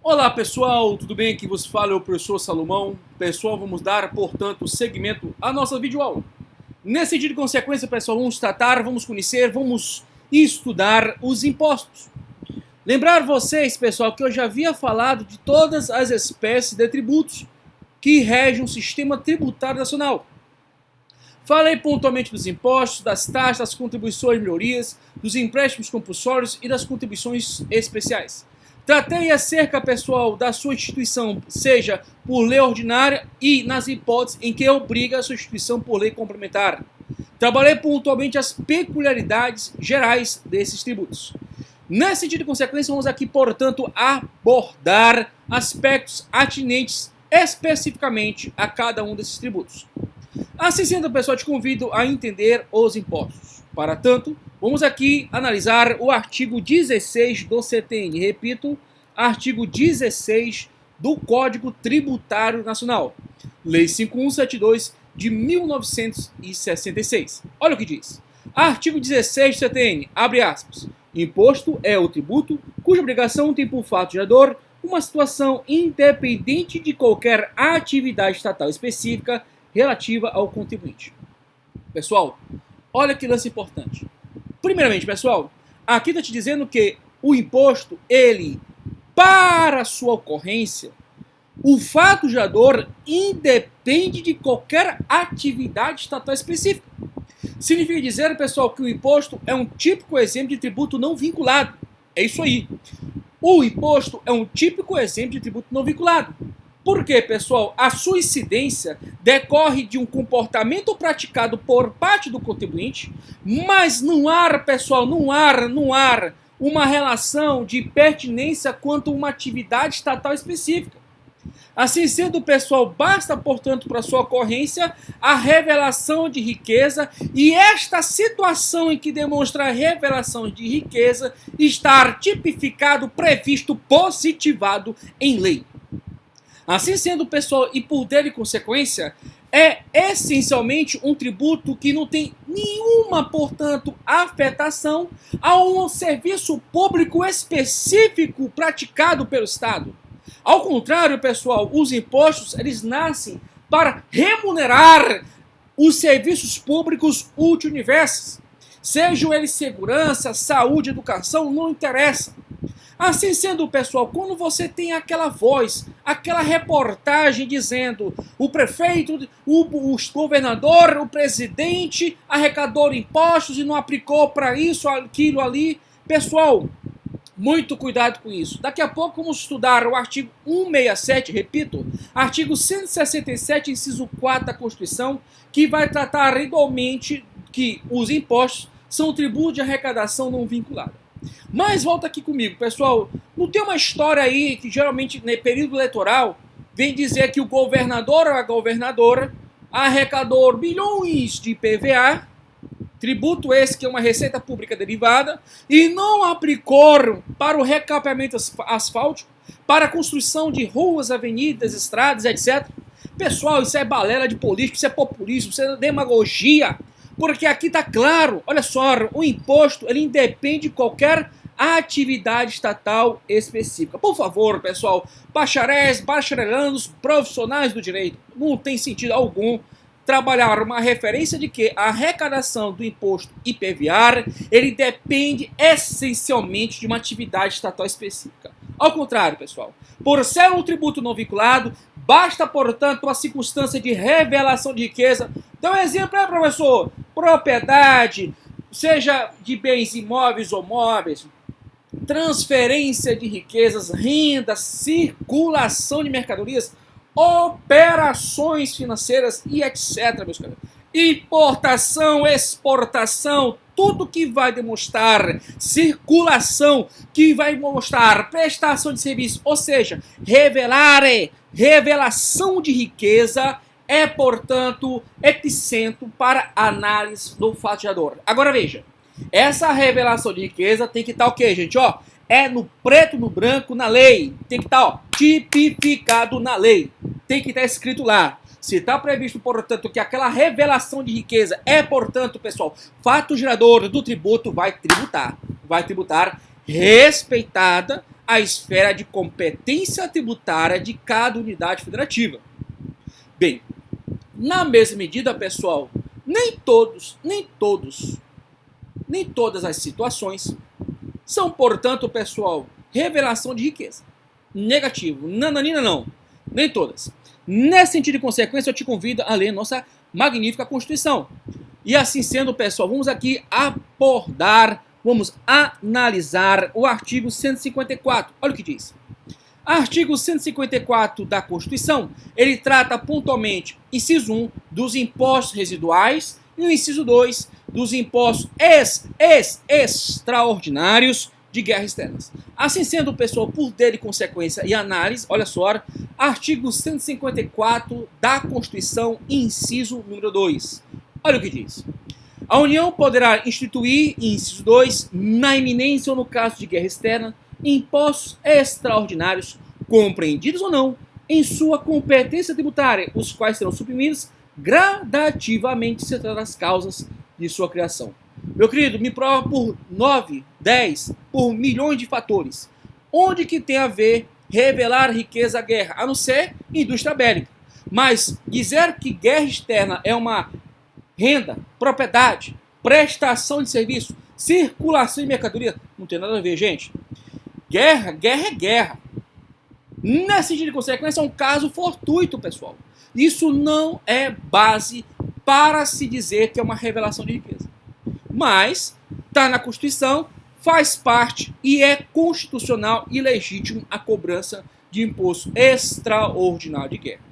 Olá pessoal, tudo bem? Aqui vos fala é o professor Salomão. Pessoal, vamos dar, portanto, seguimento à nossa videoaula. Nesse sentido de consequência, pessoal, vamos conhecer, vamos estudar os impostos. Lembrar vocês, pessoal, que eu já havia falado de todas as espécies de tributos que regem o sistema tributário nacional. Falei pontualmente dos impostos, das taxas, das contribuições e melhorias, dos empréstimos compulsórios e das contribuições especiais. Tratei acerca, pessoal, da sua instituição, seja por lei ordinária e nas hipóteses em que obriga a sua instituição por lei complementar. Trabalhei pontualmente as peculiaridades gerais desses tributos. Nesse sentido de consequência, vamos aqui, portanto, abordar aspectos atinentes especificamente a cada um desses tributos. Assim sendo, pessoal, te convido a entender os impostos. Para tanto, vamos aqui analisar o artigo 16 do CTN. Repito, artigo 16 do Código Tributário Nacional. Lei 5172 de 1966. Olha o que diz. Artigo 16 do CTN, abre aspas. Imposto é o tributo cuja obrigação tem por fato gerador uma situação independente de qualquer atividade estatal específica relativa ao contribuinte. Pessoal, olha que lance importante. Primeiramente, pessoal, aqui está te dizendo que o imposto, ele, para sua ocorrência, o fato gerador independe de qualquer atividade estatal específica. Significa dizer, pessoal, que o imposto é um típico exemplo de tributo não vinculado. É isso aí. O imposto é um típico exemplo de tributo não vinculado. Por quê, pessoal? A sua incidência decorre de um comportamento praticado por parte do contribuinte, mas não há, pessoal, não há uma relação de pertinência quanto a uma atividade estatal específica. Assim sendo, pessoal, basta, portanto, para sua ocorrência a revelação de riqueza e esta situação em que demonstra a revelação de riqueza estar tipificado, previsto, positivado em lei. Assim sendo, pessoal, e por dele consequência, é essencialmente um tributo que não tem nenhuma, portanto, afetação a um serviço público específico praticado pelo Estado. Ao contrário, pessoal, os impostos, eles nascem para remunerar os serviços públicos multiuniversos. Sejam eles segurança, saúde, educação, não interessa. Assim sendo, pessoal, quando você tem aquela voz, aquela reportagem dizendo o prefeito, o governador, o presidente arrecadou impostos e não aplicou para isso, aquilo ali, pessoal, muito cuidado com isso. Daqui a pouco vamos estudar o artigo 167, repito, artigo 167, inciso 4 da Constituição, que vai tratar igualmente que os impostos são tributo de arrecadação não vinculada. Mas volta aqui comigo, pessoal. Não tem uma história aí que geralmente, no período eleitoral, vem dizer que o governador ou a governadora arrecadou bilhões de IPVA, tributo esse que é uma receita pública derivada, e não aplicou para o recapeamento asfáltico, para a construção de ruas, avenidas, estradas, etc. Pessoal, isso é balela de político, isso é populismo, isso é demagogia. Porque aqui está claro, olha só, o imposto ele independe de qualquer atividade estatal específica. Por favor, pessoal, bacharéis, bacharelandos, profissionais do direito, não tem sentido algum trabalhar uma referência de que a arrecadação do imposto IPVA, ele depende essencialmente de uma atividade estatal específica. Ao contrário, pessoal, por ser um tributo não vinculado, basta, portanto, a circunstância de revelação de riqueza. Dá um exemplo aí, professor. Propriedade, seja de bens imóveis ou móveis, transferência de riquezas, renda, circulação de mercadorias, operações financeiras e etc, meus caros. Importação, exportação, tudo que vai demonstrar circulação, que vai mostrar prestação de serviço, ou seja, revelação de riqueza, é, portanto, epicentro para análise do fato gerador. Agora veja, essa revelação de riqueza tem que estar o quê, gente? Ó, é no preto, no branco, na lei. Tem que estar, ó, tipificado na lei. Tem que estar escrito lá. Se está previsto, portanto, que aquela revelação de riqueza é, portanto, pessoal, fato gerador do tributo, vai tributar respeitada a esfera de competência tributária de cada unidade federativa. Bem, na mesma medida, pessoal, nem todas as situações são, portanto, pessoal, revelação de riqueza. Negativo. Nananina não. Nem todas. Nesse sentido de consequência, eu te convido a ler nossa magnífica Constituição. E assim sendo, pessoal, vamos aqui vamos analisar o artigo 154. Olha o que diz. Artigo 154 da Constituição, ele trata pontualmente, inciso 1, dos impostos residuais e o inciso 2, dos impostos extraordinários de guerras externas. Assim sendo, pessoal, por dele consequência e análise, olha só, artigo 154 da Constituição, inciso número 2. Olha o que diz. A União poderá instituir, inciso 2, na iminência ou no caso de guerra externa, impostos extraordinários, compreendidos ou não, em sua competência tributária, os quais serão suprimidos gradativamente se tratar das causas de sua criação. Meu querido, me prova por 9, 10, por milhões de fatores. Onde que tem a ver revelar riqueza à guerra, a não ser indústria bélica. Mas dizer que guerra externa é uma renda, propriedade, prestação de serviço, circulação de mercadoria, não tem nada a ver, gente. Guerra é guerra. Nesse sentido de consequência, é um caso fortuito, pessoal. Isso não é base para se dizer que é uma revelação de riqueza. Mas está na Constituição, faz parte e é constitucional e legítimo a cobrança de imposto extraordinário de guerra.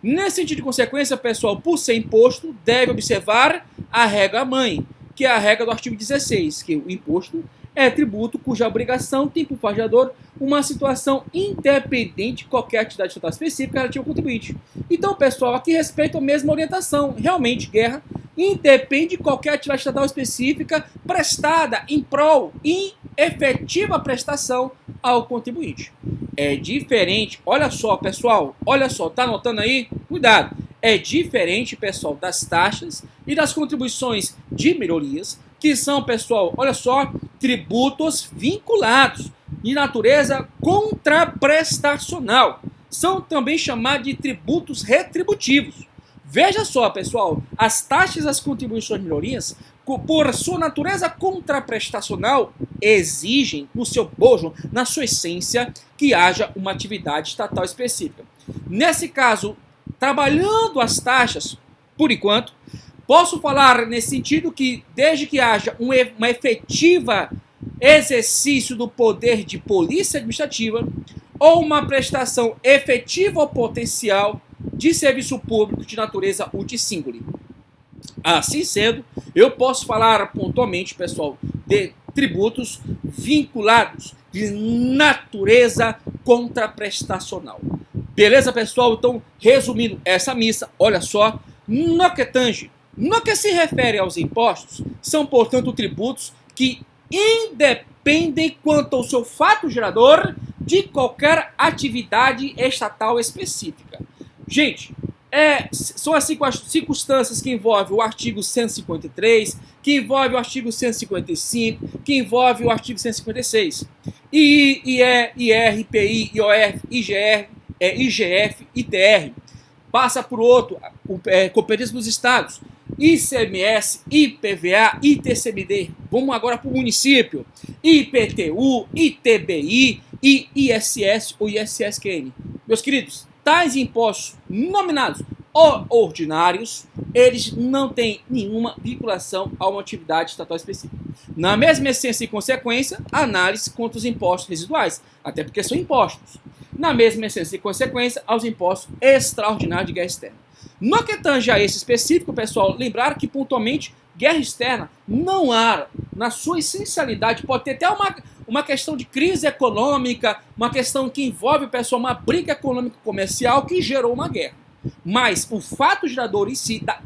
Nesse sentido de consequência, pessoal, por ser imposto, deve observar a regra mãe, que é a regra do artigo 16, que o imposto é tributo cuja obrigação tem por fardador uma situação independente de qualquer atividade estatal específica relativa ao contribuinte. Então, pessoal, aqui respeito a mesma orientação. Realmente, guerra independe de qualquer atividade estatal específica prestada em prol e efetiva prestação ao contribuinte. É diferente, olha só, pessoal, olha só, tá anotando aí? Cuidado. É diferente, pessoal, das taxas e das contribuições de melhorias, que são, pessoal, olha só, tributos vinculados de natureza contraprestacional. São também chamados de tributos retributivos. Veja só, pessoal, as taxas e as contribuições de melhorias, por sua natureza contraprestacional, exigem no seu bojo, na sua essência, que haja uma atividade estatal específica. Nesse caso, trabalhando as taxas, por enquanto, posso falar nesse sentido que, desde que haja uma efetiva exercício do poder de polícia administrativa ou uma prestação efetiva ou potencial de serviço público de natureza uti singuli. Assim sendo, eu posso falar pontualmente, pessoal, de tributos vinculados de natureza contraprestacional. Beleza, pessoal? Então, resumindo essa missa, olha só, no que se refere aos impostos, são, portanto, tributos que independem quanto ao seu fato gerador de qualquer atividade estatal específica. Gente, são as circunstâncias que envolvem o artigo 153, que envolve o artigo 155, que envolve o artigo 156. IE, IR, IPI, IOF, IGF, ITR. Passa por outro, competência dos estados, ICMS, IPVA, ITCMD. Vamos agora para o município. IPTU, ITBI e ISS ou ISSQN. Meus queridos, tais impostos nominados ou ordinários, eles não têm nenhuma vinculação a uma atividade estatal específica. Na mesma essência e consequência, análise contra os impostos residuais, até porque são impostos. Na mesma essência e consequência, aos impostos extraordinários de guerra externa. No que tange a esse específico, pessoal, lembrar que pontualmente guerra externa não há, na sua essencialidade, pode ter até uma questão de crise econômica, uma questão que envolve, pessoal, uma briga econômica comercial que gerou uma guerra. Mas o fato gerador em si da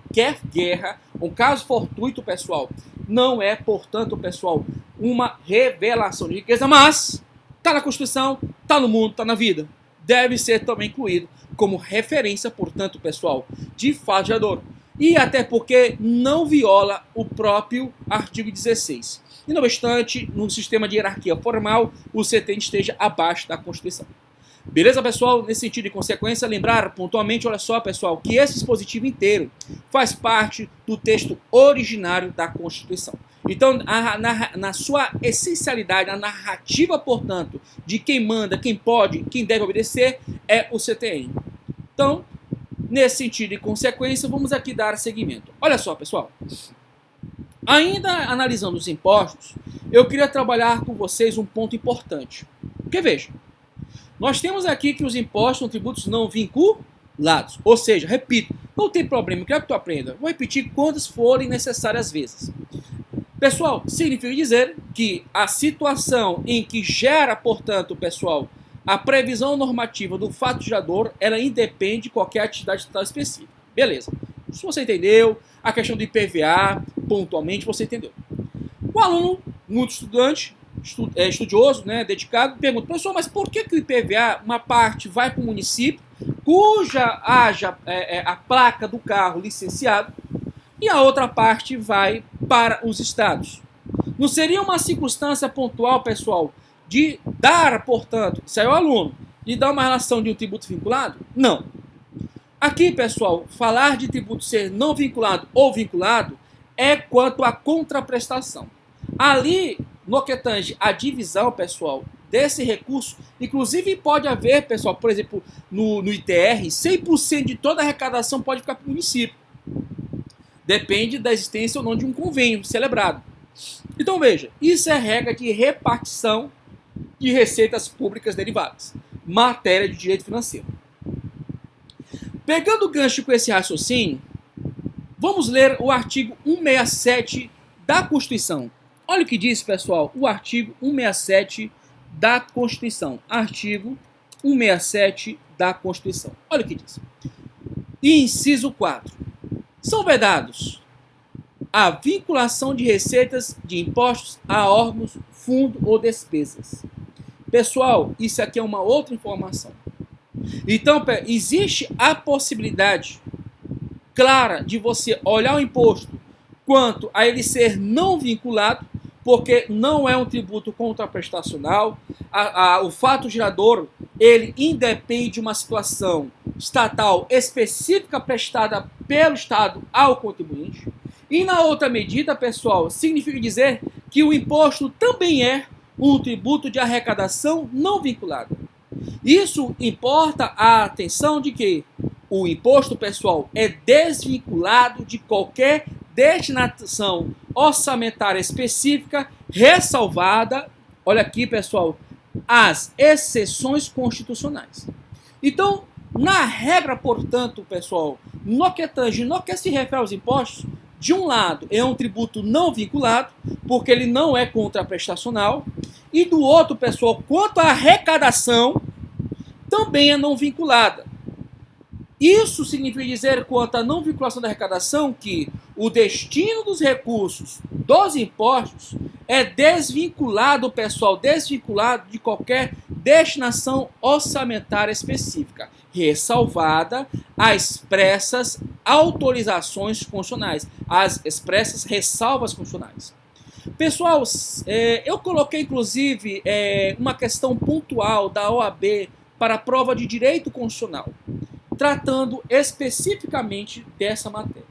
guerra, um caso fortuito, pessoal, não é, portanto, pessoal, uma revelação de riqueza, mas está na Constituição, está no mundo, está na vida. Deve ser também incluído como referência, portanto, pessoal, de fato gerador. E até porque não viola o próprio artigo 16. e não obstante, no sistema de hierarquia formal, o CTN esteja abaixo da Constituição. Beleza, pessoal? Nesse sentido de consequência, lembrar pontualmente, olha só, pessoal, que esse dispositivo inteiro faz parte do texto originário da Constituição. Então, na sua essencialidade, a narrativa, portanto, de quem manda, quem pode, quem deve obedecer, é o CTN. Então, nesse sentido de consequência, vamos aqui dar seguimento. Olha só, pessoal. Ainda analisando os impostos, eu queria trabalhar com vocês um ponto importante. Porque, veja, nós temos aqui que os impostos são tributos não vinculados. Ou seja, repito, não tem problema, eu quero que tu aprenda. Vou repetir quantas forem necessárias vezes. Pessoal, significa dizer que a situação em que gera, portanto, pessoal, a previsão normativa do fato gerador, ela independe de qualquer atividade estatal específica. Beleza. Se você entendeu, a questão do IPVA, pontualmente, você entendeu. O aluno, muito estudante, estudioso, né, dedicado, pergunta, professor, mas por que o IPVA, uma parte vai para o município, cuja haja a placa do carro licenciado, e a outra parte vai para os estados? Não seria uma circunstância pontual, pessoal, de dar, portanto, isso aí é o aluno, de dar uma relação de um tributo vinculado? Não. Aqui, pessoal, falar de tributo ser não vinculado ou vinculado é quanto à contraprestação. Ali, no que tange a divisão, pessoal, desse recurso, inclusive pode haver, pessoal, por exemplo, no ITR, 100% de toda a arrecadação pode ficar para o município. Depende da existência ou não de um convênio celebrado. Então, veja, isso é regra de repartição de receitas públicas derivadas, matéria de direito financeiro. Pegando o gancho com esse raciocínio, vamos ler o artigo 167 da Constituição. Olha o que diz, pessoal, o artigo 167 da Constituição. Artigo 167 da Constituição. Olha o que diz. Inciso 4. São vedados a vinculação de receitas de impostos a órgãos, fundo ou despesas. Pessoal, isso aqui é uma outra informação. Então, existe a possibilidade clara de você olhar o imposto quanto a ele ser não vinculado, porque não é um tributo contraprestacional. O fato gerador, ele independe de uma situação estatal específica prestada pelo Estado ao contribuinte. E na outra medida, pessoal, significa dizer que o imposto também é um tributo de arrecadação não vinculada. Isso importa a atenção de que o imposto, pessoal, é desvinculado de qualquer destinação orçamentária específica, ressalvada, olha aqui, pessoal, as exceções constitucionais. Então, na regra, portanto, pessoal, no que se refere aos impostos, de um lado é um tributo não vinculado, porque ele não é contraprestacional, e do outro, pessoal, quanto à arrecadação, também é não vinculada. Isso significa dizer, quanto à não vinculação da arrecadação, que o destino dos recursos dos impostos é desvinculado, pessoal, desvinculado de qualquer destinação orçamentária específica, ressalvada as expressas autorizações constitucionais, as expressas ressalvas constitucionais. Pessoal, eu coloquei inclusive uma questão pontual da OAB para a prova de direito constitucional, tratando especificamente dessa matéria.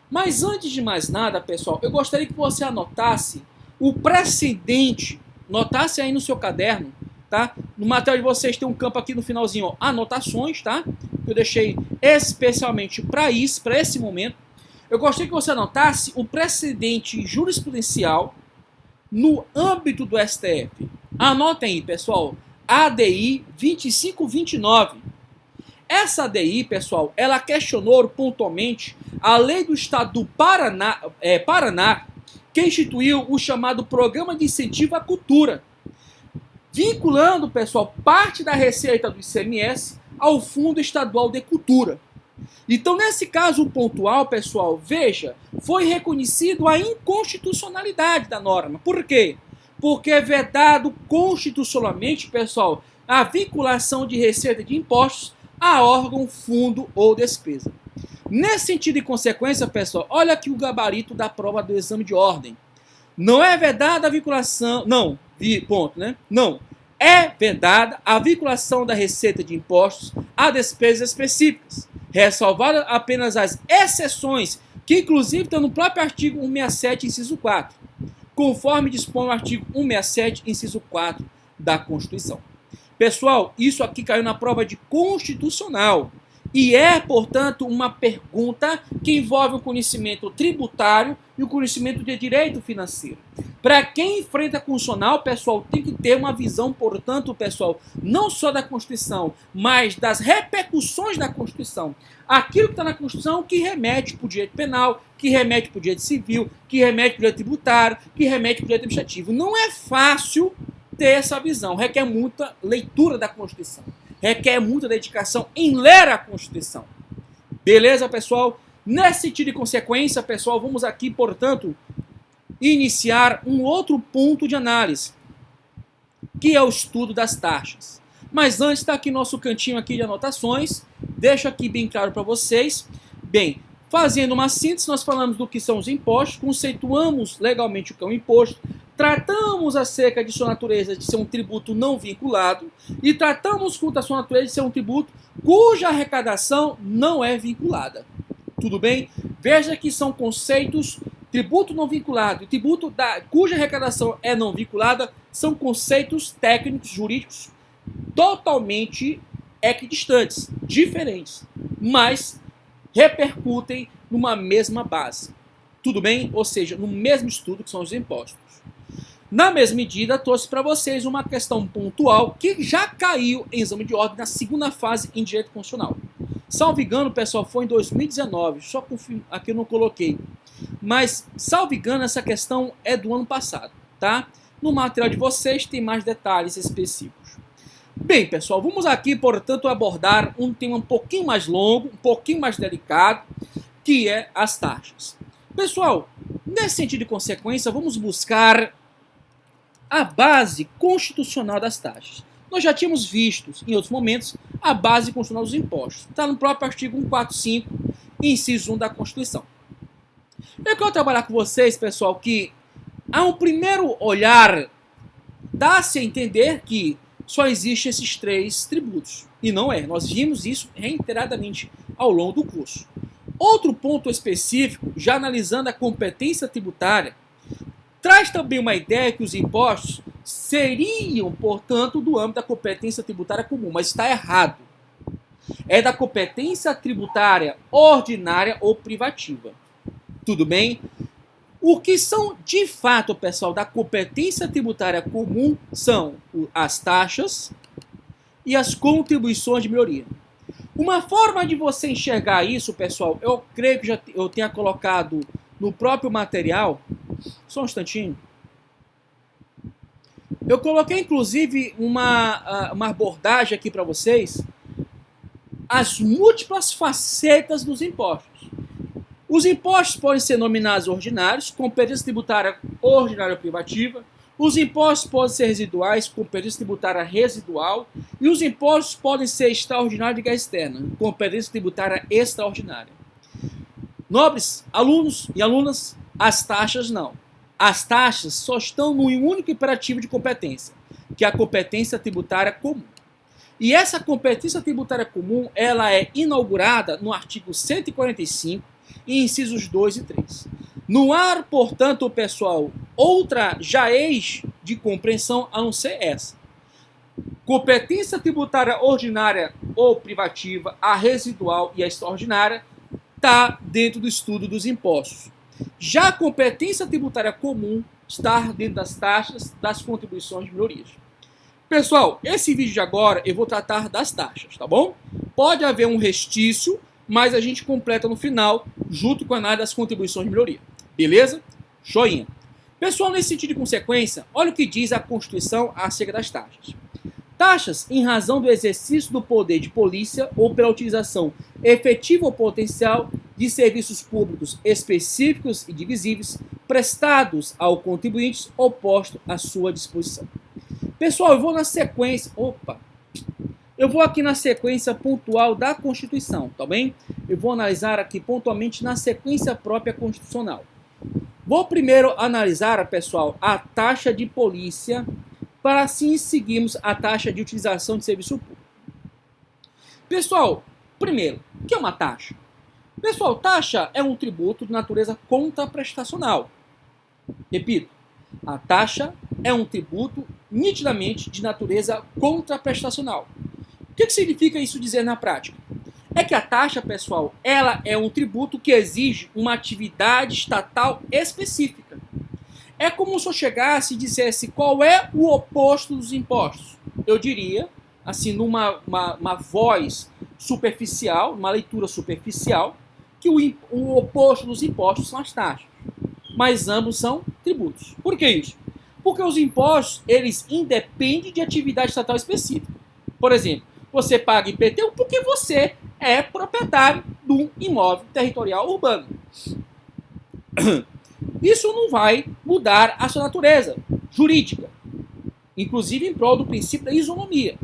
Mas antes de mais nada, pessoal, eu gostaria que você anotasse o precedente, notasse aí no seu caderno, tá? No material de vocês tem um campo aqui no finalzinho, ó, anotações, tá? Que eu deixei especialmente para isso, para esse momento. Eu gostaria que você anotasse o precedente jurisprudencial no âmbito do STF. Anotem aí, pessoal, ADI 2529. Essa ADI, pessoal, ela questionou pontualmente a lei do estado do Paraná, que instituiu o chamado Programa de Incentivo à Cultura, vinculando, pessoal, parte da receita do ICMS ao Fundo Estadual de Cultura. Então, nesse caso pontual, pessoal, veja, foi reconhecido a inconstitucionalidade da norma. Por quê? Porque é vedado constitucionalmente, pessoal, a vinculação de receita de impostos a órgão, fundo ou despesa. Nesse sentido e consequência, pessoal, olha aqui o gabarito da prova do exame de ordem. Não é vedada a vinculação... Não, ponto, né? Não. É vedada a vinculação da receita de impostos a despesas específicas, ressalvada apenas as exceções, que inclusive estão no próprio artigo 167, inciso 4, conforme dispõe o artigo 167, inciso 4 da Constituição. Pessoal, isso aqui caiu na prova de constitucional e é, portanto, uma pergunta que envolve o conhecimento tributário e o conhecimento de direito financeiro. Para quem enfrenta a constitucional, pessoal, tem que ter uma visão, portanto, pessoal, não só da Constituição, mas das repercussões da Constituição. Aquilo que está na Constituição que remete para o direito penal, que remete para o direito civil, que remete para o direito tributário, que remete para o direito administrativo. Não é fácil ter essa visão, requer muita leitura da Constituição, requer muita dedicação em ler a Constituição. Beleza, pessoal? Nesse sentido de consequência, pessoal, vamos aqui, portanto, iniciar um outro ponto de análise, que é o estudo das taxas. Mas antes está aqui nosso cantinho aqui de anotações, deixo aqui bem claro para vocês. Bem, fazendo uma síntese, nós falamos do que são os impostos, conceituamos legalmente o que é um imposto, tratamos acerca de sua natureza de ser um tributo não vinculado e tratamos quanto a sua natureza de ser um tributo cuja arrecadação não é vinculada. Tudo bem? Veja que são conceitos, tributo não vinculado e tributo cuja arrecadação é não vinculada, são conceitos técnicos, jurídicos, totalmente equidistantes, diferentes, mas repercutem numa mesma base. Tudo bem? Ou seja, no mesmo estudo que são os impostos. Na mesma medida, trouxe para vocês uma questão pontual que já caiu em exame de ordem na segunda fase em direito constitucional. Salvo engano, pessoal, foi em 2019, só confirmo, aqui eu não coloquei. Mas, salvo engano, essa questão é do ano passado, tá? No material de vocês tem mais detalhes específicos. Bem, pessoal, vamos aqui, portanto, abordar um tema um pouquinho mais longo, um pouquinho mais delicado, que é as taxas. Pessoal, nesse sentido de consequência, vamos buscar a base constitucional das taxas. Nós já tínhamos visto, em outros momentos, a base constitucional dos impostos. Está no próprio artigo 145, inciso 1 da Constituição. Eu quero trabalhar com vocês, pessoal, que a um primeiro olhar dá-se a entender que só existem esses três tributos. E não é. Nós vimos isso reiteradamente ao longo do curso. Outro ponto específico, já analisando a competência tributária, traz também uma ideia que os impostos seriam, portanto, do âmbito da competência tributária comum, mas está errado. É da competência tributária ordinária ou privativa. Tudo bem? O que são, de fato, pessoal, da competência tributária comum são as taxas e as contribuições de melhoria. Uma forma de você enxergar isso, pessoal, eu creio que eu tenha colocado no próprio material. Só um instantinho. Eu coloquei, inclusive, uma abordagem aqui para vocês. As múltiplas facetas dos impostos. Os impostos podem ser nominados ordinários, competência tributária ordinária ou privativa. Os impostos podem ser residuais, competência tributária residual. E os impostos podem ser extraordinários de guerra externa, competência tributária extraordinária. Nobres alunos e alunas, as taxas não. As taxas só estão no único imperativo de competência, que é a competência tributária comum. E essa competência tributária comum, ela é inaugurada no artigo 145, incisos 2 e 3. No ar, portanto, pessoal, outra já eis de compreensão a não ser essa. Competência tributária ordinária ou privativa, a residual e a extraordinária, está dentro do estudo dos impostos. Já a competência tributária comum está dentro das taxas, das contribuições de melhorias. Pessoal, esse vídeo de agora eu vou tratar das taxas, tá bom? Pode haver um restício, mas a gente completa no final, junto com a análise das contribuições de melhoria. Beleza? Joinha. Pessoal, nesse sentido de consequência, olha o que diz a Constituição acerca das taxas. Taxas em razão do exercício do poder de polícia ou pela utilização efetiva ou potencial de serviços públicos específicos e divisíveis prestados ao contribuinte ou posto à sua disposição. Pessoal, eu vou na sequência... Eu vou aqui na sequência pontual da Constituição, tá bem? Eu vou analisar aqui pontualmente na sequência própria constitucional. Vou primeiro analisar, pessoal, a taxa de polícia, para assim seguirmos a taxa de utilização de serviço público. Pessoal, primeiro, o que é uma taxa? Pessoal, taxa é um tributo de natureza contraprestacional. Repito, a taxa é um tributo nitidamente de natureza contraprestacional. O que significa isso dizer na prática? É que a taxa, pessoal, ela é um tributo que exige uma atividade estatal específica. É como se eu chegasse e dissesse qual é o oposto dos impostos. Eu diria, assim, numa voz superficial, uma leitura superficial, que o oposto dos impostos são as taxas. Mas ambos são tributos. Por que isso? Porque os impostos, eles independem de atividade estatal específica. Por exemplo, você paga IPTU porque você é proprietário de um imóvel territorial urbano. Isso não vai mudar a sua natureza jurídica, inclusive em prol do princípio da isonomia.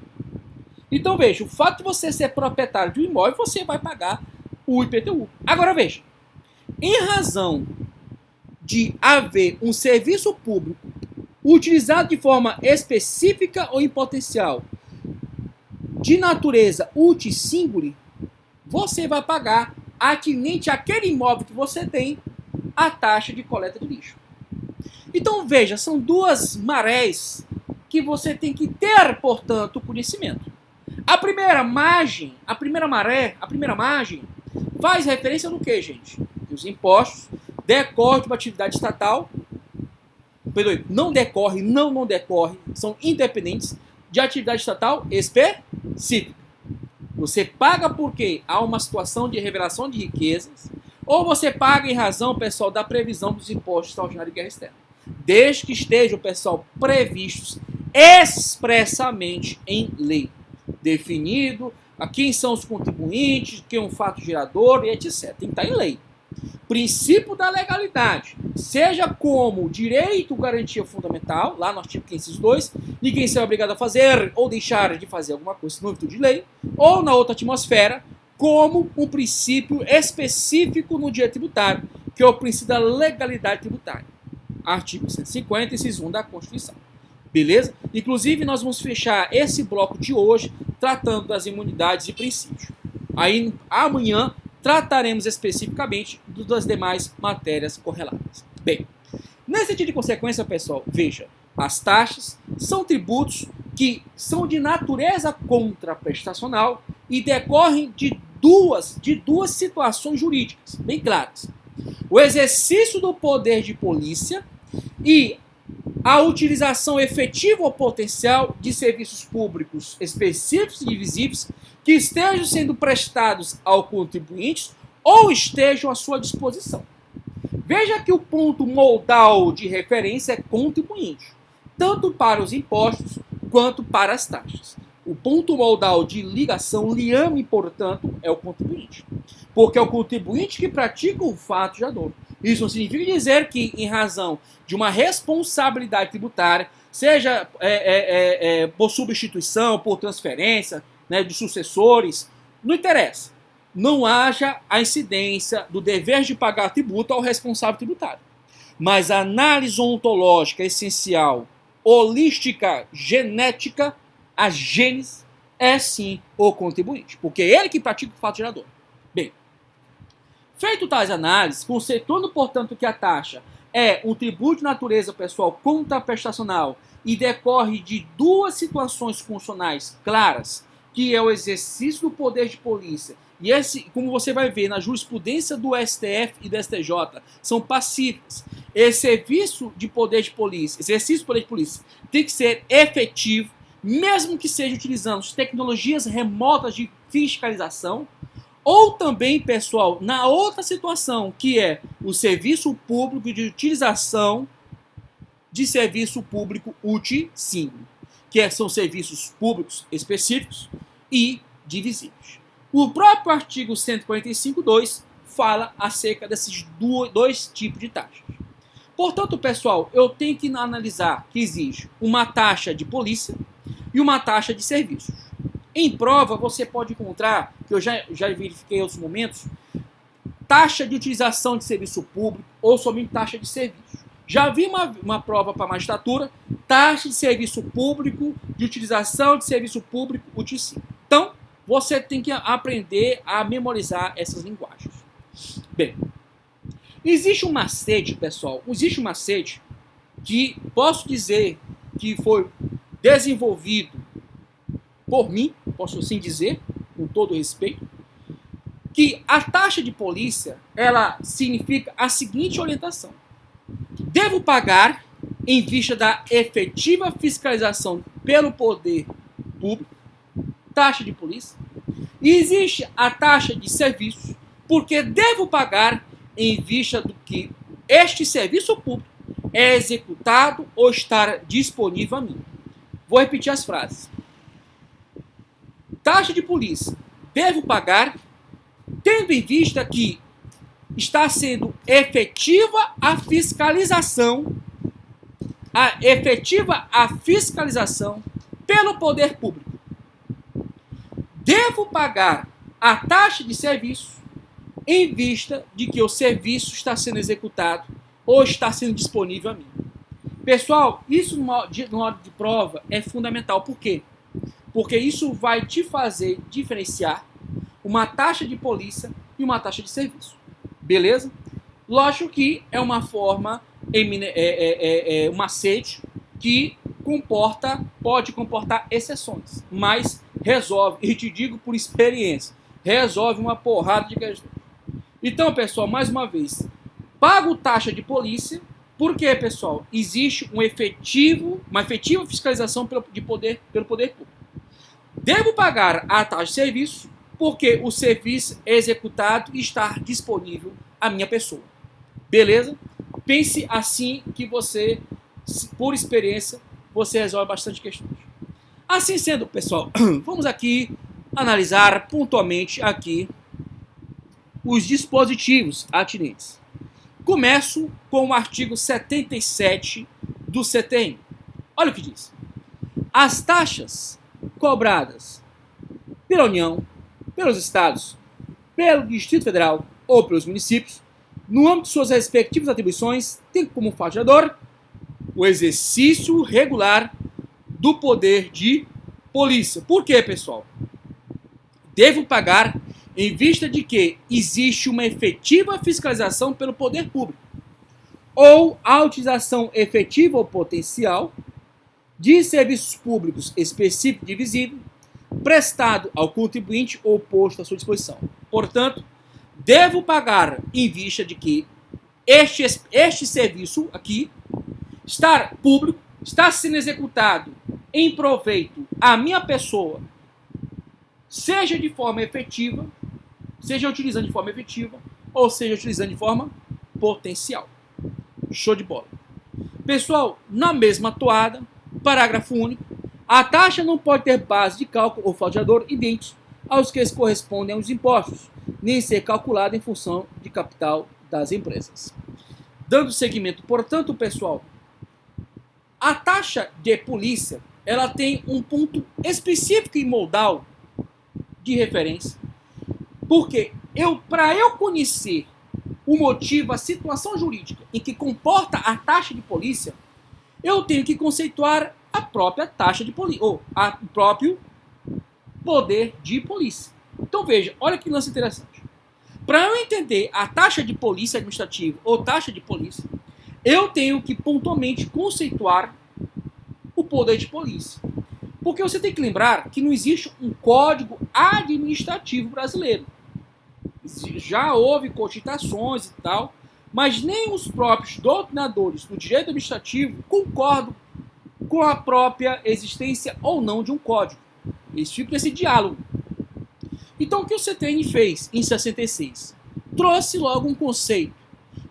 Então veja, o fato de você ser proprietário de um imóvel, você vai pagar o IPTU. Agora veja, em razão de haver um serviço público utilizado de forma específica ou em potencial de natureza uti singuli, você vai pagar atinente àquele imóvel que você tem a taxa de coleta de lixo. Então veja, são duas marés que você tem que ter, portanto, conhecimento. A primeira margem faz referência no que, gente? Que os impostos decorrem de uma atividade estatal, não decorre, são independentes de atividade estatal específica. Você paga porque há uma situação de revelação de riquezas, ou você paga em razão, pessoal, da previsão dos impostos extraordinários de guerra externa. Desde que estejam, pessoal, previstos expressamente em lei. Definido a quem são os contribuintes, quem é um fato gerador e etc. Tem que estar em lei. Princípio da legalidade, seja como direito, garantia fundamental, lá no artigo 502, ninguém será obrigado a fazer ou deixar de fazer alguma coisa no âmbito de lei, ou na outra atmosfera, como um princípio específico no direito tributário, que é o princípio da legalidade tributária. Artigo 150, inciso 1 da Constituição. Beleza? Inclusive, nós vamos fechar esse bloco de hoje tratando das imunidades e princípios. Aí, amanhã, trataremos especificamente das demais matérias correlatas. Bem, nesse sentido de consequência, pessoal, veja, as taxas são tributos que são de natureza contraprestacional e decorrem de duas situações jurídicas bem claras. O exercício do poder de polícia e a utilização efetiva ou potencial de serviços públicos específicos e divisíveis que estejam sendo prestados ao contribuinte ou estejam à sua disposição. Veja que o ponto modal de referência é contribuinte, tanto para os impostos quanto para as taxas. O ponto modal de ligação, liame, portanto, é o contribuinte. Porque é o contribuinte que pratica o fato gerador. Isso não significa dizer que, em razão de uma responsabilidade tributária, seja por substituição, por transferência, né, de sucessores, não interessa. Não haja a incidência do dever de pagar tributo ao responsável tributário. Mas a análise ontológica essencial, holística, genética, a gênese, é sim o contribuinte, porque é ele que pratica o fato gerador. Bem, feito tais análises, conceituando, portanto, que a taxa é um tributo de natureza, pessoal, contraprestacional e decorre de duas situações funcionais claras, que é o exercício do poder de polícia, e esse, como você vai ver na jurisprudência do STF e do STJ, são pacíficas. Esse serviço de poder de polícia, exercício do poder de polícia, tem que ser efetivo, mesmo que seja utilizando tecnologias remotas de fiscalização, ou também, pessoal, na outra situação, que é o serviço público de utilização de serviço público uti singuli, que são serviços públicos específicos e divisíveis. O próprio artigo 145.2 fala acerca desses dois tipos de taxas. Portanto, pessoal, eu tenho que analisar que existe uma taxa de polícia e uma taxa de serviços. Em prova, você pode encontrar, que eu já verifiquei em outros momentos, taxa de utilização de serviço público ou somente taxa de serviço. Já vi uma prova para magistratura, taxa de serviço público, de utilização de serviço público, UTIC. Então, você tem que aprender a memorizar essas linguagens. Bem, existe um macete, pessoal, que posso dizer que foi desenvolvido por mim, posso assim dizer, com todo respeito, que a taxa de polícia, ela significa a seguinte orientação: devo pagar em vista da efetiva fiscalização pelo poder público, taxa de polícia. E existe a taxa de serviço, porque devo pagar em vista do que este serviço público é executado ou estar disponível a mim. Vou repetir as frases. Taxa de polícia, devo pagar tendo em vista que está sendo efetiva a fiscalização pelo poder público. Devo pagar a taxa de serviço em vista de que o serviço está sendo executado ou está sendo disponível a mim. Pessoal, isso no modo de prova é fundamental. Por quê? Porque isso vai te fazer diferenciar uma taxa de polícia e uma taxa de serviço. Beleza? Lógico que é uma forma, um macete que pode comportar exceções, mas resolve, e te digo por experiência, resolve uma porrada de questões. Então, pessoal, mais uma vez, pago taxa de polícia, porque, pessoal, existe uma efetiva fiscalização pelo poder público. Devo pagar a taxa de serviço, porque o serviço é executado e está disponível à minha pessoa. Beleza? Pense assim que você, por experiência, você resolve bastante questões. Assim sendo, pessoal, vamos aqui analisar pontualmente aqui os dispositivos atinentes. Começo com o artigo 77 do CTN. Olha o que diz. As taxas cobradas pela União, pelos estados, pelo Distrito Federal ou pelos municípios, no âmbito de suas respectivas atribuições, tem como fatiador o exercício regular do poder de polícia. Por quê, pessoal? Devo pagar em vista de que existe uma efetiva fiscalização pelo poder público ou a utilização efetiva ou potencial de serviços públicos específicos e divisíveis prestado ao contribuinte ou posto à sua disposição. Portanto, devo pagar em vista de que este serviço aqui está público, está sendo executado em proveito à minha pessoa, seja de forma efetiva, seja utilizando de forma efetiva, ou seja utilizando de forma potencial. Show de bola. Pessoal, na mesma toada, parágrafo único, a taxa não pode ter base de cálculo ou fatiador idênticos aos que correspondem aos impostos, nem ser calculada em função de capital das empresas. Dando seguimento, portanto, pessoal, a taxa de polícia, ela tem um ponto específico e modal de referência, porque para eu conhecer o motivo, a situação jurídica em que comporta a taxa de polícia, eu tenho que conceituar a própria taxa de polícia, ou o próprio poder de polícia. Então veja, olha que lance interessante. Para eu entender a taxa de polícia administrativa ou taxa de polícia, eu tenho que pontualmente conceituar o poder de polícia. Porque você tem que lembrar que não existe um código administrativo brasileiro. Já houve cogitações e tal, mas nem os próprios doutrinadores do direito administrativo concordam com a própria existência ou não de um código. Eles ficam nesse diálogo. Então o que o CTN fez em 66? Trouxe logo um conceito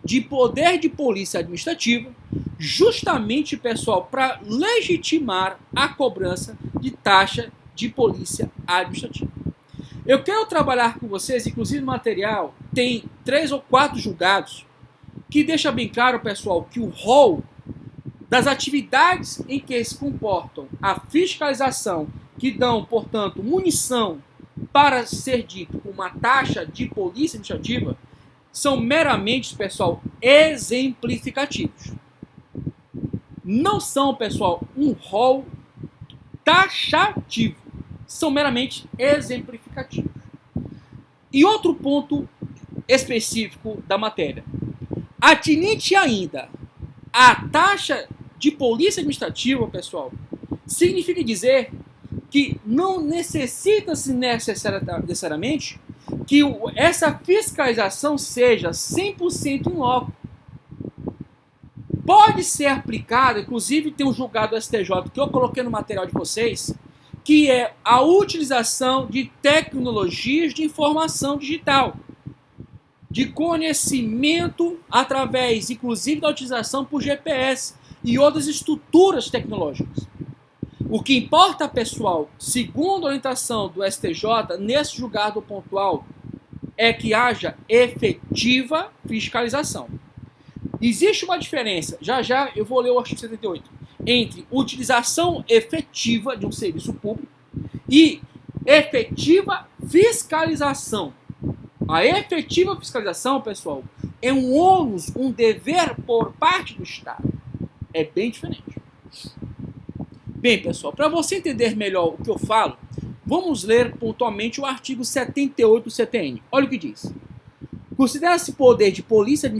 de poder de polícia administrativa, justamente, pessoal, para legitimar a cobrança de taxa de polícia administrativa. Eu quero trabalhar com vocês, inclusive no material, tem 3 ou 4 julgados, que deixa bem claro, pessoal, que o rol das atividades em que se comportam a fiscalização, que dão, portanto, munição para ser dito uma taxa de polícia administrativa, são meramente, pessoal, exemplificativos. Não são, pessoal, um rol taxativo. São meramente exemplificativos. E outro ponto específico da matéria. Atinente ainda a taxa de polícia administrativa, pessoal, significa dizer que não necessita-se necessariamente que essa fiscalização seja 100% in loco. Pode ser aplicada, inclusive tem um julgado do STJ que eu coloquei no material de vocês, que é a utilização de tecnologias de informação digital, de conhecimento através, inclusive, da utilização por GPS e outras estruturas tecnológicas. O que importa, pessoal, segundo a orientação do STJ, nesse julgado pontual, é que haja efetiva fiscalização. Existe uma diferença, já eu vou ler o artigo 78, entre utilização efetiva de um serviço público e efetiva fiscalização. A efetiva fiscalização, pessoal, é um ônus, um dever por parte do Estado. É bem diferente. Bem, pessoal, para você entender melhor o que eu falo, vamos ler pontualmente o artigo 78 do CTN. Olha o que diz. Considera-se poder de polícia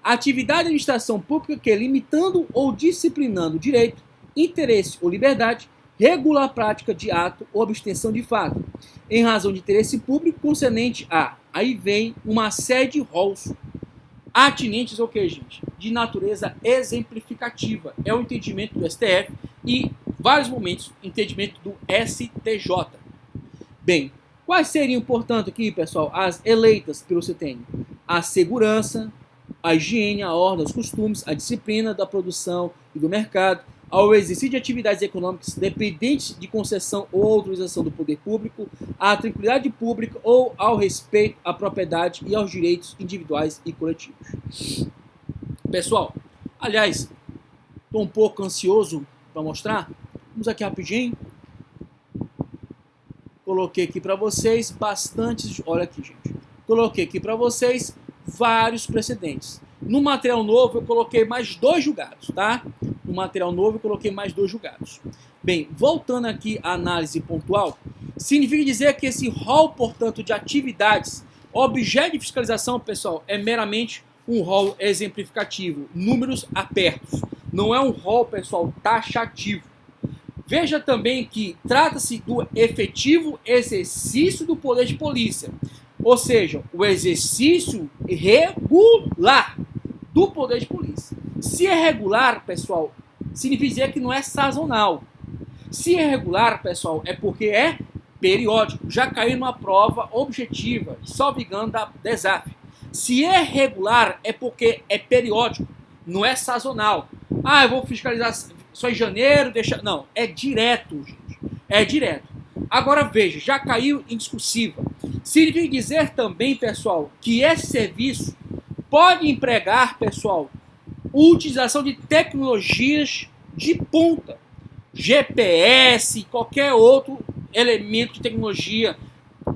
a atividade de administração pública que, limitando ou disciplinando direito, interesse ou liberdade, regula a prática de ato ou abstenção de fato, em razão de interesse público concernente a, aí vem uma série de rolos atinentes ao que, gente? De natureza exemplificativa. É o entendimento do STF e, vários momentos, entendimento do STJ. Bem, quais seriam, portanto, aqui, pessoal, as eleitas pelo CTN? A segurança, a higiene, a ordem, os costumes, a disciplina da produção e do mercado, ao exercício de atividades econômicas dependentes de concessão ou autorização do poder público, à tranquilidade pública ou ao respeito à propriedade e aos direitos individuais e coletivos. Pessoal, aliás, estou um pouco ansioso para mostrar. Vamos aqui rapidinho. Coloquei aqui para vocês bastantes... Olha aqui, gente. Coloquei aqui para vocês vários precedentes. No material novo eu coloquei mais 2 julgados, tá? No material novo eu coloquei mais 2 julgados. Bem, voltando aqui à análise pontual, significa dizer que esse rol, portanto, de atividades, objeto de fiscalização, pessoal, é meramente um rol exemplificativo, números apertos. Não é um rol, pessoal, taxativo. Veja também que trata-se do efetivo exercício do poder de polícia. Ou seja, o exercício regular do poder de polícia. Se é regular, pessoal, significa dizer que não é sazonal. Se é regular, pessoal, é porque é periódico. Já caiu numa prova objetiva, só ligando da DESAF. Se é regular, é porque é periódico, não é sazonal. Ah, eu vou fiscalizar só em janeiro, deixa... Não, é direto, gente. É direto. Agora veja, já caiu em discursiva. Significa dizer também, pessoal, que esse serviço pode empregar, pessoal, utilização de tecnologias de ponta. GPS, qualquer outro elemento de tecnologia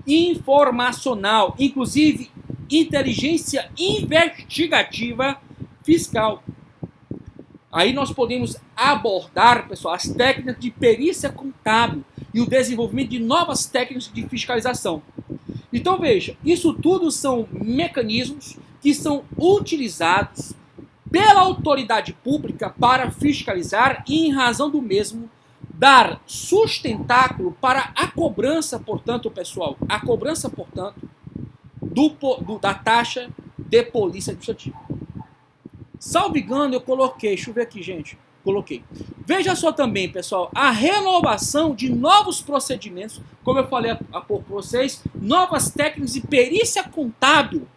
informacional, inclusive inteligência investigativa fiscal. Aí nós podemos abordar, pessoal, as técnicas de perícia contábil e o desenvolvimento de novas técnicas de fiscalização. Então veja, isso tudo são mecanismos que são utilizados pela autoridade pública para fiscalizar e, em razão do mesmo, dar sustentáculo para a cobrança, portanto, pessoal, a cobrança, portanto, da taxa de polícia administrativa. Salvo engano, eu coloquei, deixa eu ver aqui, gente, coloquei. Veja só também, pessoal, a renovação de novos procedimentos, como eu falei há pouco para vocês, novas técnicas de perícia contábil,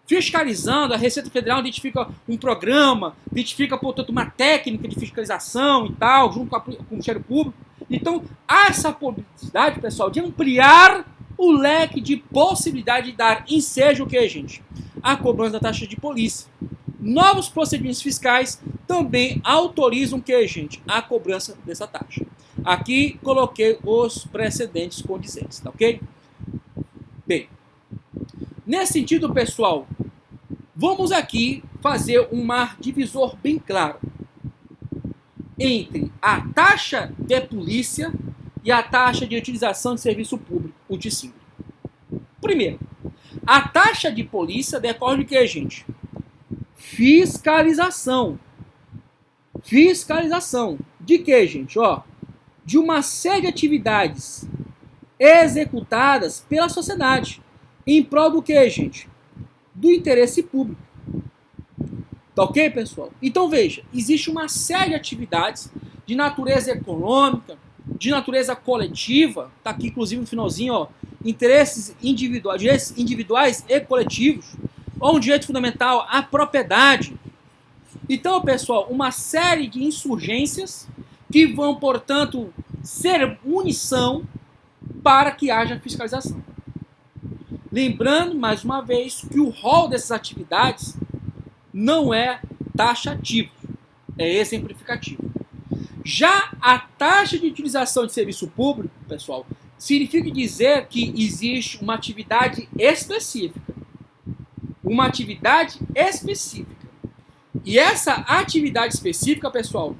fiscalizando. A Receita Federal identifica um programa, identifica, portanto, uma técnica de fiscalização e tal, junto com o Ministério Público. Então, há essa possibilidade, pessoal, de ampliar o leque de possibilidade de dar ensejo o que, gente? A cobrança da taxa de polícia. Novos procedimentos fiscais também autorizam o que, gente? A cobrança dessa taxa. Aqui coloquei os precedentes condizentes, tá ok? Bem, Nesse sentido, pessoal, vamos aqui fazer um divisor bem claro entre a taxa de polícia e a taxa de utilização de serviço público, o TICIMB. Primeiro, a taxa de polícia decorre de quê, gente? Fiscalização. Fiscalização. De quê, gente? De uma série de atividades executadas pela sociedade. Em prol do quê, gente? Do interesse público. Tá ok, pessoal? Então, veja, existe uma série de atividades de natureza econômica, de natureza coletiva, tá aqui inclusive no finalzinho, interesses individuais e coletivos, ou um direito fundamental à propriedade. Então, pessoal, uma série de insurgências que vão, portanto, ser munição para que haja fiscalização. Lembrando, mais uma vez, que o rol dessas atividades não é taxativo, é exemplificativo. Já a taxa de utilização de serviço público, pessoal, significa dizer que existe uma atividade específica. Uma atividade específica. E essa atividade específica, pessoal,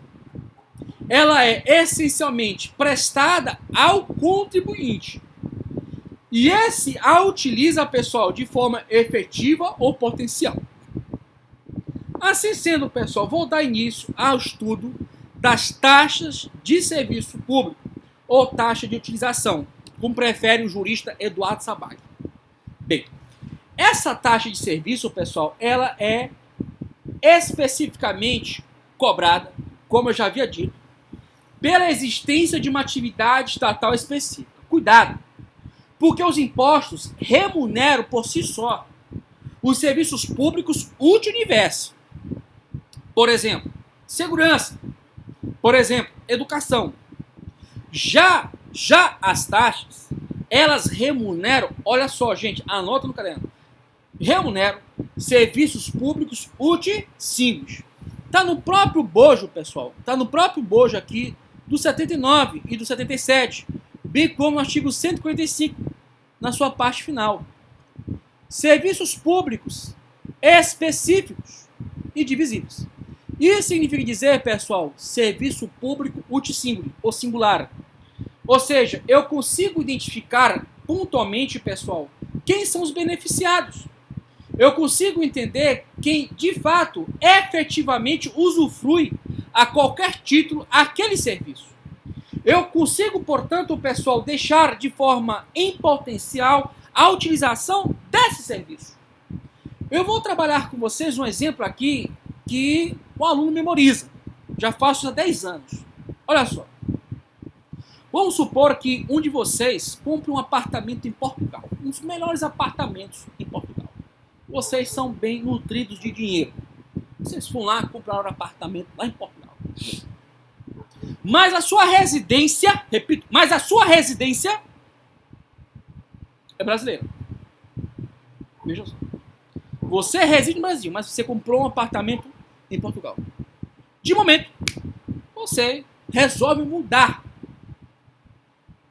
ela é essencialmente prestada ao contribuinte. E esse a utiliza, pessoal, de forma efetiva ou potencial. Assim sendo, pessoal, vou dar início ao estudo das taxas de serviço público, ou taxa de utilização, como prefere o jurista Eduardo Sabac. Bem, essa taxa de serviço, pessoal, ela é especificamente cobrada, como eu já havia dito, pela existência de uma atividade estatal específica. Cuidado, porque os impostos remuneram por si só os serviços públicos multiversos. Por exemplo, segurança. Por exemplo, educação. Já as taxas, elas remuneram, olha só, gente, anota no caderno, remuneram serviços públicos ultíssimos. Está no próprio bojo, pessoal, está no próprio bojo aqui do 79 e do 77, bem como no artigo 145, na sua parte final. Serviços públicos específicos e divisíveis. Isso significa dizer, pessoal, serviço público ultissímbolo, ou singular. Ou seja, eu consigo identificar pontualmente, pessoal, quem são os beneficiados. Eu consigo entender quem, de fato, efetivamente usufrui a qualquer título aquele serviço. Eu consigo, portanto, pessoal, deixar de forma em potencial a utilização desse serviço. Eu vou trabalhar com vocês um exemplo aqui que o aluno memoriza. Já faço há 10 anos. Olha só. Vamos supor que um de vocês compre um apartamento em Portugal. Um dos melhores apartamentos em Portugal. Vocês são bem nutridos de dinheiro. Vocês vão lá comprar um apartamento lá em Portugal. Mas a sua residência, repito, mas a sua residência é brasileira. Veja só. Você reside no Brasil, mas você comprou um apartamento em Portugal. De momento, você resolve mudar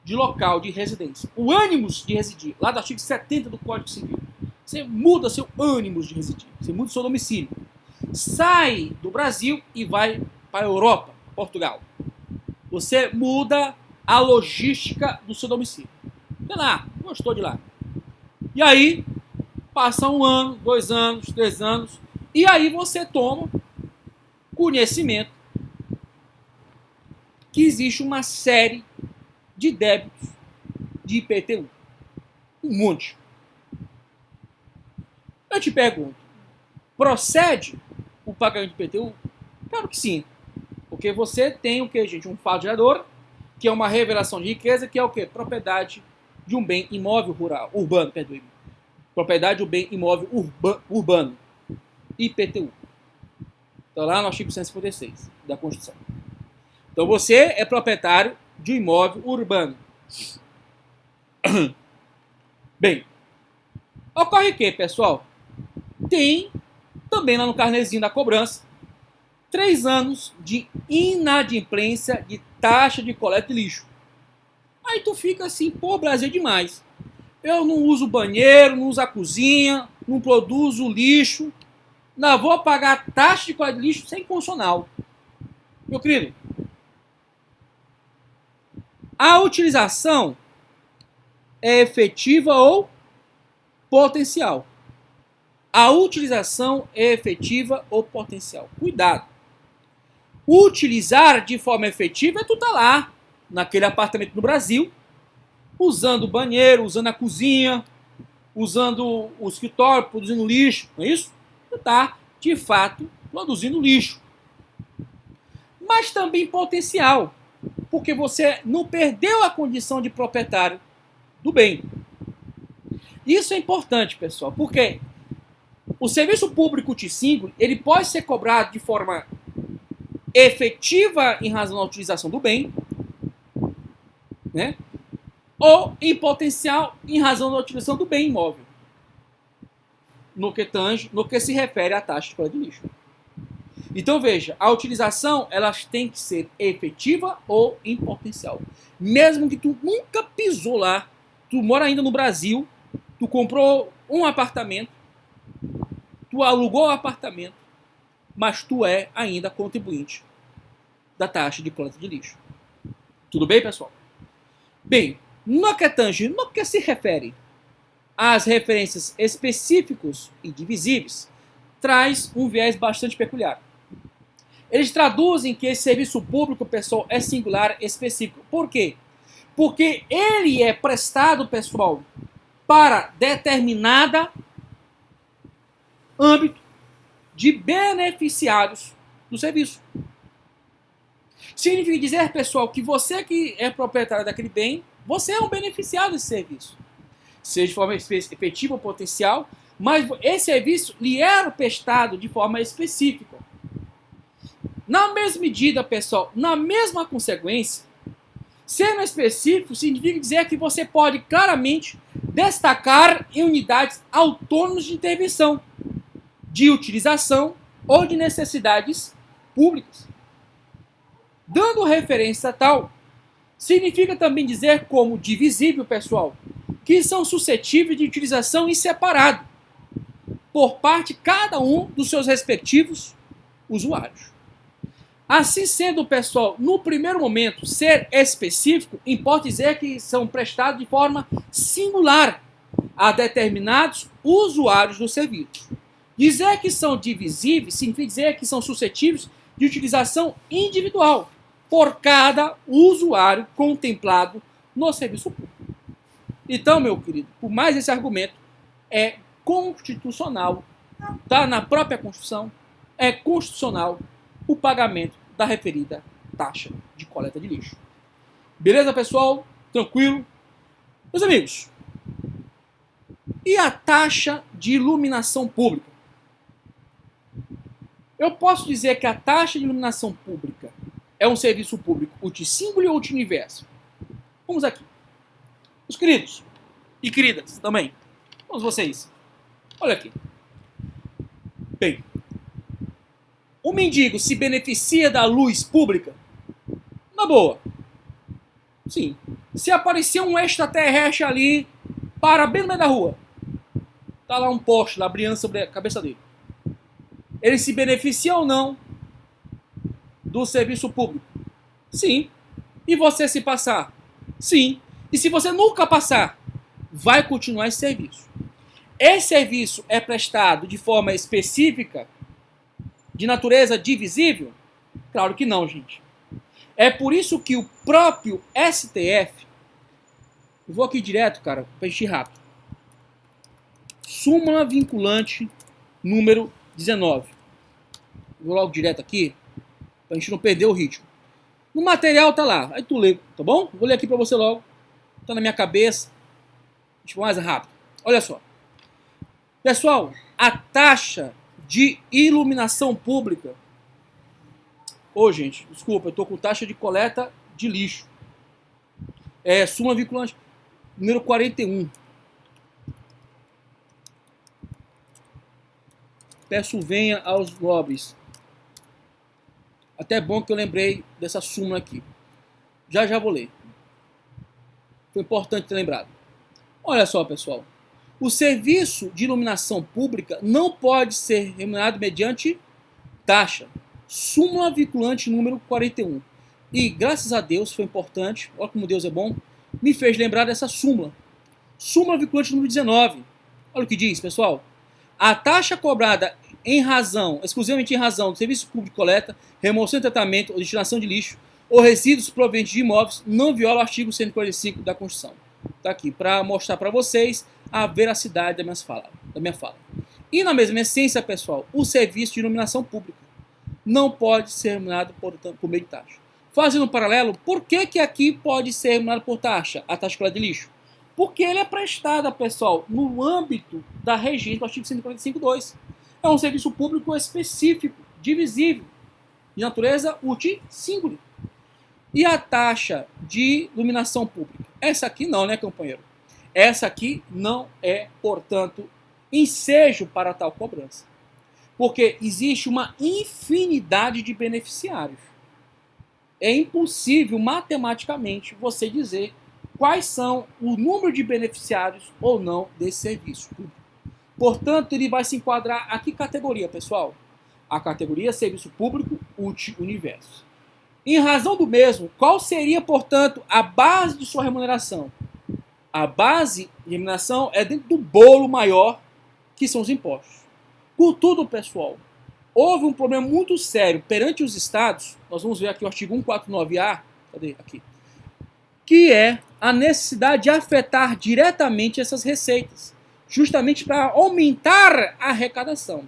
de local de residência. O ânimos de residir, lá do artigo 70 do Código Civil. Você muda seu ânimos de residir. Você muda seu domicílio. Sai do Brasil e vai para a Europa, Portugal. Você muda a logística do seu domicílio. Sei lá, gostou de lá. E aí, passa 1 ano, 2 anos, 3 anos, e aí você toma conhecimento que existe uma série de débitos de IPTU. Um monte. Eu te pergunto, procede o pagamento de IPTU? Claro que sim. Porque você tem o que, gente? Um fato gerador, que é uma revelação de riqueza, que é o quê? Propriedade de um bem imóvel urbano, perdoe-me. Propriedade de um bem imóvel urbano. IPTU. Está lá no artigo 156 da Constituição. Então você é proprietário de um imóvel urbano. Bem, ocorre que, pessoal, tem também lá no carnezinho da cobrança 3 anos de inadimplência de taxa de coleta de lixo. Aí tu fica assim, pô, Brasil é demais. Eu não uso banheiro, não uso a cozinha, não produzo lixo. Não vou pagar taxa de coleta de lixo sem condicional. Meu querido, a utilização é efetiva ou potencial? A utilização é efetiva ou potencial? Cuidado. Utilizar de forma efetiva é tu tá lá, naquele apartamento no Brasil, usando o banheiro, usando a cozinha, usando o escritório, produzindo lixo, não é isso? Tu tá, de fato, produzindo lixo. Mas também potencial, porque você não perdeu a condição de proprietário do bem. Isso é importante, pessoal, porque o serviço público T5, ele pode ser cobrado de forma efetiva em razão da utilização do bem, né? Ou em potencial em razão da utilização do bem imóvel, no que se refere à taxa de coleta de lixo. Então veja, a utilização elas tem que ser efetiva ou em potencial. Mesmo que tu nunca pisou lá, tu mora ainda no Brasil, tu comprou um apartamento, tu alugou o apartamento, mas tu é ainda contribuinte da taxa de coleta de lixo. Tudo bem, pessoal? Bem, no que se refere às referências específicos e divisíveis, traz um viés bastante peculiar. Eles traduzem que esse serviço público, pessoal, é singular específico. Por quê? Porque ele é prestado, pessoal, para determinada âmbito de beneficiários do serviço. Significa dizer, pessoal, que você que é proprietário daquele bem, você é um beneficiário desse serviço. Seja de forma efetiva ou potencial, mas esse serviço lhe era prestado de forma específica. Na mesma medida, pessoal, na mesma consequência, sendo específico significa dizer que você pode claramente destacar em unidades autônomas de intervenção, de utilização ou de necessidades públicas. Dando referência a tal, significa também dizer como divisível, pessoal, que são suscetíveis de utilização em separado, por parte de cada um dos seus respectivos usuários. Assim sendo, pessoal, no primeiro momento, ser específico, importa dizer que são prestados de forma singular a determinados usuários do serviço. Dizer que são divisíveis significa dizer que são suscetíveis de utilização individual por cada usuário contemplado no serviço público. Então, meu querido, por mais esse argumento é constitucional, está na própria Constituição, é constitucional o pagamento da referida taxa de coleta de lixo. Beleza, pessoal? Tranquilo? Meus amigos, e a taxa de iluminação pública? Eu posso dizer que a taxa de iluminação pública é um serviço público utilsímbolo ou universo? Vamos aqui. Os queridos e queridas também, todos vocês, olha aqui. Bem, o mendigo se beneficia da luz pública? Na boa. Sim. Se aparecer um extraterrestre ali, para bem no meio da rua, tá lá um poste lá brilhando sobre a cabeça dele. Ele se beneficia ou não do serviço público? Sim. E você se passar? Sim. E se você nunca passar, vai continuar esse serviço. Esse serviço é prestado de forma específica, de natureza divisível? Claro que não, gente. É por isso que o próprio STF, eu vou aqui direto, cara, para encher rápido. Súmula vinculante número 19. Vou logo direto aqui, pra gente não perder o ritmo. No material tá lá, aí tu lê, tá bom? Vou ler aqui pra você logo. Tá na minha cabeça. A gente vai mais rápido. Olha só. Pessoal, a taxa de iluminação pública. Ô, gente, desculpa, eu tô com taxa de coleta de lixo. É súmula vinculante número 41. Peço venha aos nobres. Até bom que eu lembrei dessa súmula aqui. Já vou ler. Foi importante ter lembrado. Olha só, pessoal. O serviço de iluminação pública não pode ser remunerado mediante taxa. Súmula vinculante número 41. E, graças a Deus, foi importante, olha como Deus é bom, me fez lembrar dessa súmula. Súmula vinculante número 19. Olha o que diz, pessoal. A taxa cobrada exclusivamente em razão do serviço público de coleta, remoção, tratamento ou destinação de lixo ou resíduos provenientes de imóveis não viola o artigo 145 da Constituição. Está aqui para mostrar para vocês a veracidade da minha fala. E na mesma essência, pessoal, o serviço de iluminação pública não pode ser remunerado por meio de taxa. Fazendo um paralelo, por que aqui pode ser remunerado por taxa, a taxa de coleta de lixo? Porque ele é prestada, pessoal, no âmbito da regência do artigo 145.2. É um serviço público específico, divisível, de natureza uti singular. E a taxa de iluminação pública? Essa aqui não, né, companheiro? Essa aqui não é, portanto, ensejo para tal cobrança. Porque existe uma infinidade de beneficiários. É impossível, matematicamente, você dizer quais são o número de beneficiários ou não desse serviço público. Portanto, ele vai se enquadrar a que categoria, pessoal? A categoria Serviço Público Útil Universo. Em razão do mesmo, qual seria, portanto, a base de sua remuneração? A base de remuneração é dentro do bolo maior, que são os impostos. Contudo, pessoal, houve um problema muito sério perante os estados, nós vamos ver aqui o artigo 149A, cadê? Aqui, que é a necessidade de afetar diretamente essas receitas, justamente para aumentar a arrecadação.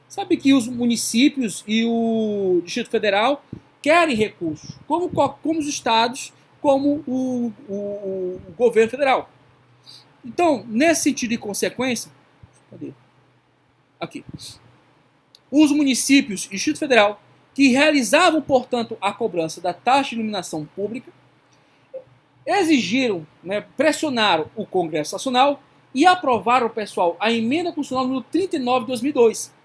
Sabe que os municípios e o Distrito Federal querem recursos, como os estados, como o governo federal. Então, nesse sentido de consequência, cadê? Aqui. Os municípios e Distrito Federal que realizavam, portanto, a cobrança da taxa de iluminação pública, exigiram, pressionaram o Congresso Nacional e aprovaram, pessoal, a emenda constitucional número 39 de 2002,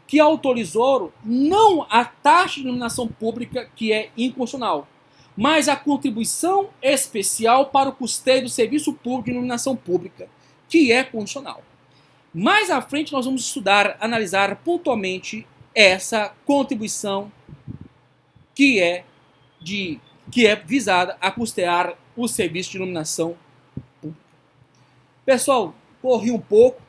que autorizou não a taxa de iluminação pública, que é inconstitucional, mas a contribuição especial para o custeio do serviço público de iluminação pública, que é constitucional. Mais à frente nós vamos estudar, analisar pontualmente essa contribuição que é visada a custear o serviço de iluminação pública. Pessoal, corri um pouco,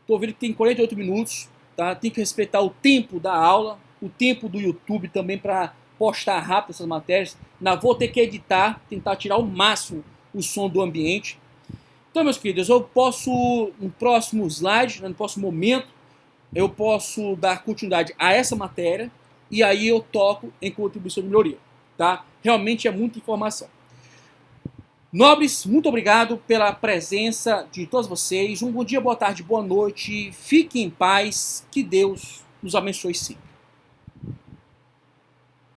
estou vendo que tem 48 minutos, tá? Tem que respeitar o tempo da aula, o tempo do YouTube também para postar rápido essas matérias. Vou ter que editar, tentar tirar ao máximo o som do ambiente. Então, meus queridos, eu posso, no próximo slide, no próximo momento, eu posso dar continuidade a essa matéria e aí eu toco em contribuição de melhoria, tá? Realmente é muita informação. Nobres, muito obrigado pela presença de todos vocês. Um bom dia, boa tarde, boa noite. Fiquem em paz. Que Deus nos abençoe sempre.